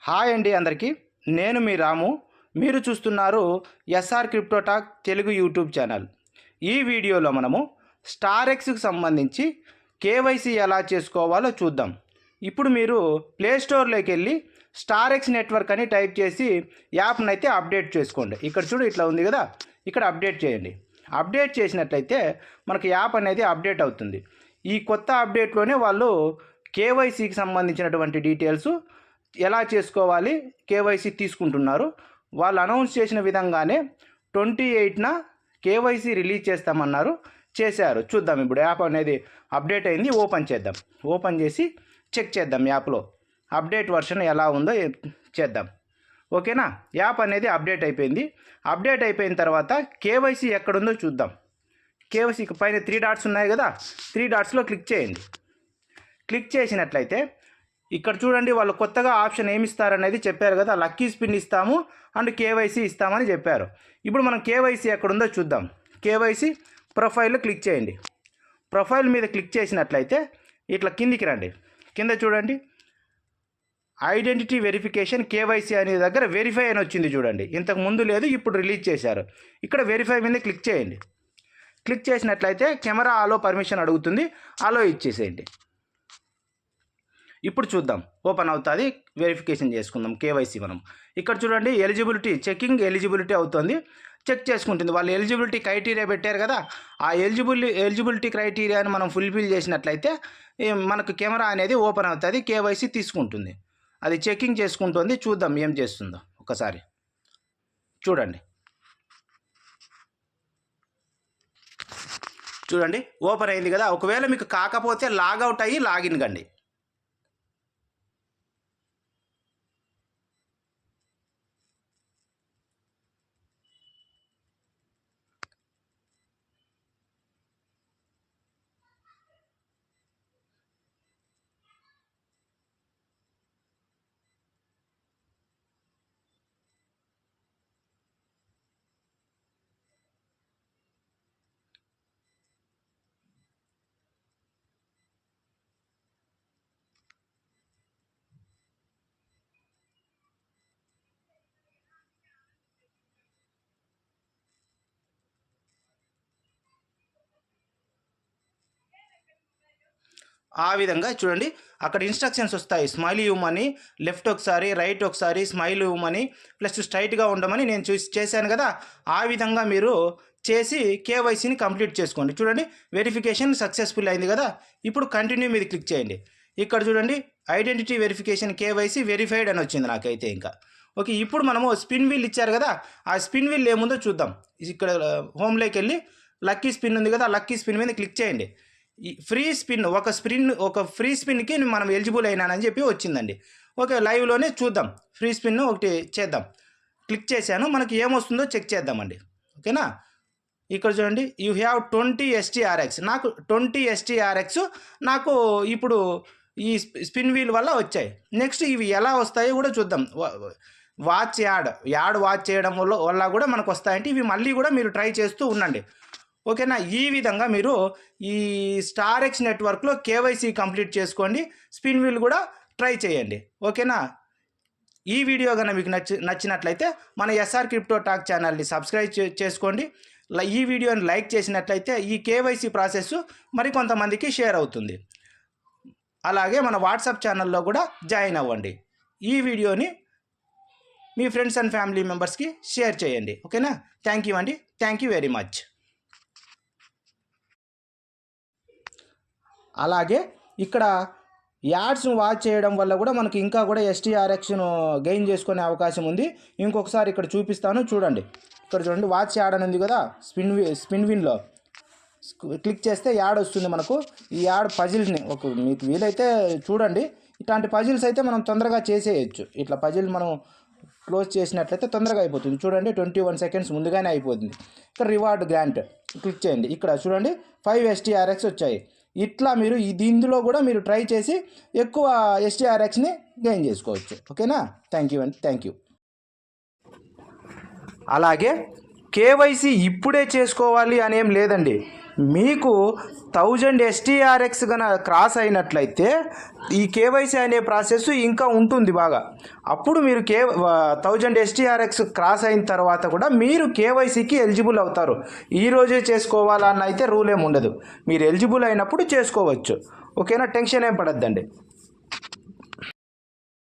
Hi అండి అందరికీ. నేను మీ రాము. మీరు చూస్తున్నారు SR crypto talk Telugu YouTube channel. ఈ వీడియోలో మనము స్టారెక్స్కి సంబంధించి కేవైసీ ఎలా చేసుకోవాలో చూద్దాం. ఇప్పుడు మీరు ప్లేస్టోర్లోకి వెళ్ళి స్టారెక్స్ నెట్వర్క్ అని టైప్ చేసి యాప్ని అయితే అప్డేట్ చేసుకోండి. ఇక్కడ చూడు ఇట్లా ఉంది కదా, ఇక్కడ అప్డేట్ చేయండి. అప్డేట్ చేసినట్లయితే మనకి యాప్ అనేది అప్డేట్ అవుతుంది. ఈ కొత్త అప్డేట్లోనే వాళ్ళు కేవైసీకి సంబంధించినటువంటి డీటెయిల్స్ ఎలా చేసుకోవాలి కేవైసీ తీసుకుంటున్నారు. వాళ్ళు అనౌన్స్ చేసిన విధంగానే 28న కేవైసీ రిలీజ్ చేస్తామన్నారు, చేశారు. చూద్దాం ఇప్పుడు యాప్ అనేది అప్డేట్ అయింది. ఓపెన్ చేద్దాం. ఓపెన్ చేసి చెక్ చేద్దాం యాప్లో అప్డేట్ వర్షన్ ఎలా ఉందో చేద్దాం. ఓకేనా, యాప్ అనేది అప్డేట్ అయిపోయింది. అప్డేట్ అయిపోయిన తర్వాత కేవైసీ ఎక్కడుందో చూద్దాం. కేవైసీ పైన 3 డాట్స్ ఉన్నాయి కదా, 3 డాట్స్లో క్లిక్ చేయండి. క్లిక్ చేసినట్లయితే ఇక్కడ చూడండి, వాళ్ళు కొత్తగా ఆప్షన్ ఏమి ఇస్తారనేది చెప్పారు కదా, లక్కీ స్పిన్ ఇస్తాము అండ్ కేవైసీ ఇస్తామని చెప్పారు. ఇప్పుడు మనం కేవైసీ ఎక్కడుందో చూద్దాం. కేవైసీ ప్రొఫైల్ క్లిక్ చేయండి. ప్రొఫైల్ మీద క్లిక్ చేసినట్లయితే ఇట్లా కిందికి రండి. కింద చూడండి ఐడెంటిటీ వెరిఫికేషన్ కేవైసీ అనే దగ్గర వెరిఫై అని వచ్చింది చూడండి. ఇంతకు ముందు లేదు, ఇప్పుడు రిలీజ్ చేశారు. ఇక్కడ వెరిఫై మీద క్లిక్ చేయండి. క్లిక్ చేసినట్లయితే కెమెరా ఆలో పర్మిషన్ అడుగుతుంది, ఆలో ఇచ్చేసేయండి. ఇప్పుడు చూద్దాం, ఓపెన్ అవుతుంది. వెరిఫికేషన్ చేసుకుందాం కేవైసీ మనం. ఇక్కడ చూడండి ఎలిజిబిలిటీ చెకింగ్, ఎలిజిబిలిటీ అవుతుంది, చెక్ చేసుకుంటుంది. వాళ్ళు ఎలిజిబిలిటీ క్రైటీరియా పెట్టారు కదా, ఆ ఎలిజిబిలిటీ క్రైటీరియాని మనం ఫుల్ఫిల్ చేసినట్లయితే మనకు కెమెరా అనేది ఓపెన్ అవుతుంది, కేవైసీ తీసుకుంటుంది. అది చెకింగ్ చేసుకుంటుంది. చూద్దాం ఏం చేస్తుందో ఒకసారి చూడండి. చూడండి ఓపెన్ అయింది కదా. ఒకవేళ మీకు కాకపోతే లాగౌట్ అయ్యి లాగిన్ కండి. ఆ విధంగా చూడండి, అక్కడ ఇన్స్ట్రక్షన్స్ వస్తాయి. స్మైల్ ఇవ్వమని, లెఫ్ట్ ఒకసారి, రైట్ ఒకసారి, స్మైల్ ఇవ్వమని, ప్లస్ స్ట్రైట్గా ఉండమని నేను చేశాను కదా. ఆ విధంగా మీరు చేసి కేవైసీని కంప్లీట్ చేసుకోండి. చూడండి వెరిఫికేషన్ సక్సెస్ఫుల్ అయింది కదా. ఇప్పుడు కంటిన్యూ మీద క్లిక్ చేయండి. ఇక్కడ చూడండి ఐడెంటిటీ వెరిఫికేషన్ కేవైసీ వెరిఫైడ్ అని వచ్చింది నాకైతే. ఇంకా ఓకే, ఇప్పుడు మనము స్పిన్ వీల్ ఇచ్చారు కదా, ఆ స్పిన్ వీల్ ఏముందో చూద్దాం. ఇక్కడ హోమ్లోకి వెళ్ళి లక్కీ స్పిన్ ఉంది కదా, లక్కీ స్పిన్ మీద క్లిక్ చేయండి. ఈ ఫ్రీ స్పిన్ ఒక ఫ్రీ స్పిన్కి మనం ఎలిజిబుల్ అయినానని చెప్పి వచ్చిందండి. ఓకే, లైవ్లోనే చూద్దాం. ఫ్రీ స్పిన్ ఒకటి చేద్దాం. క్లిక్ చేశాను, మనకి ఏమొస్తుందో చెక్ చేద్దామండి. ఓకేనా, ఇక్కడ చూడండి యూ హ్యావ్ 20 STRX. నాకు 20 STRX నాకు ఇప్పుడు ఈ స్పిన్ వీల్ వల్ల వచ్చాయి. నెక్స్ట్ ఇవి ఎలా వస్తాయో కూడా చూద్దాం. వాచ్ యాడ్ వాచ్ చేయడం వల్ల కూడా మనకు వస్తాయంటే ఇవి మళ్ళీ కూడా మీరు ట్రై చేస్తూ ఉండండి. ఓకేనా, ఈ విధంగా మీరు ఈ స్టారెక్స్ నెట్వర్క్లో కేవైసీ కంప్లీట్ చేసుకోండి. స్పిన్ వీల్ కూడా ట్రై చేయండి. ఓకేనా, ఈ వీడియో కనుక మీకు నచ్చినట్లయితే మన ఎస్ఆర్ క్రిప్టో టాక్ ఛానల్ని సబ్స్క్రైబ్ చేసుకోండి. ఈ వీడియోని లైక్ చేసినట్లయితే ఈ కేవైసీ ప్రాసెస్ మరికొంతమందికి షేర్ అవుతుంది. అలాగే మన వాట్సాప్ ఛానల్లో కూడా జాయిన్ అవ్వండి. ఈ వీడియోని మీ ఫ్రెండ్స్ అండ్ ఫ్యామిలీ మెంబర్స్కి షేర్ చేయండి. ఓకేనా, థ్యాంక్ యూ అండి, థ్యాంక్ యూ వెరీ మచ్. అలాగే ఇక్కడ యాడ్స్ను వాచ్ చేయడం వల్ల కూడా మనకి ఇంకా కూడా STRXను గెయిన్ చేసుకునే అవకాశం ఉంది. ఇంకొకసారి ఇక్కడ చూపిస్తాను చూడండి. ఇక్కడ చూడండి వాచ్ యాడ్ అని ఉంది కదా, స్పిన్ విన్లో క్లిక్ చేస్తే యాడ్ వస్తుంది మనకు. ఈ యాడ్ పజిల్స్ని మీకు వీలైతే చూడండి. ఇట్లాంటి పజిల్స్ అయితే మనం తొందరగా చేసేయచ్చు. ఇట్లా పజిల్ మనం క్లోజ్ చేసినట్లయితే తొందరగా అయిపోతుంది. చూడండి 21 సెకండ్స్ ముందుగానే అయిపోతుంది. ఇక్కడ రివార్డ్ గ్రాంట్ క్లిక్ చేయండి. ఇక్కడ చూడండి 5 STRX వచ్చాయి. ఇట్లా మీరు ఇందులో కూడా మీరు ట్రై చేసి ఎక్కువ STRXని గెయిన్ చేసుకోవచ్చు. ఓకేనా, థ్యాంక్ యూ అండి, థ్యాంక్ యూ. అలాగే కేవైసీ ఇప్పుడే చేసుకోవాలి అనేం లేదండి. మీకు 1000 STRX గన క్రాస్ అయినట్లయితే ఈ కేవైసీ అనే ప్రాసెస్ ఇంకా ఉంటుంది బాగా. అప్పుడు మీరు 1000 STRX క్రాస్ అయిన తర్వాత కూడా మీరు కేవైసీకి ఎలిజిబుల్ అవుతారు. ఈరోజే చేసుకోవాలన్న అయితే రూల్ ఏమి ఉండదు. మీరు ఎలిజిబుల్ అయినప్పుడు చేసుకోవచ్చు. ఓకేనా, టెన్షన్ ఏం పడద్దండి.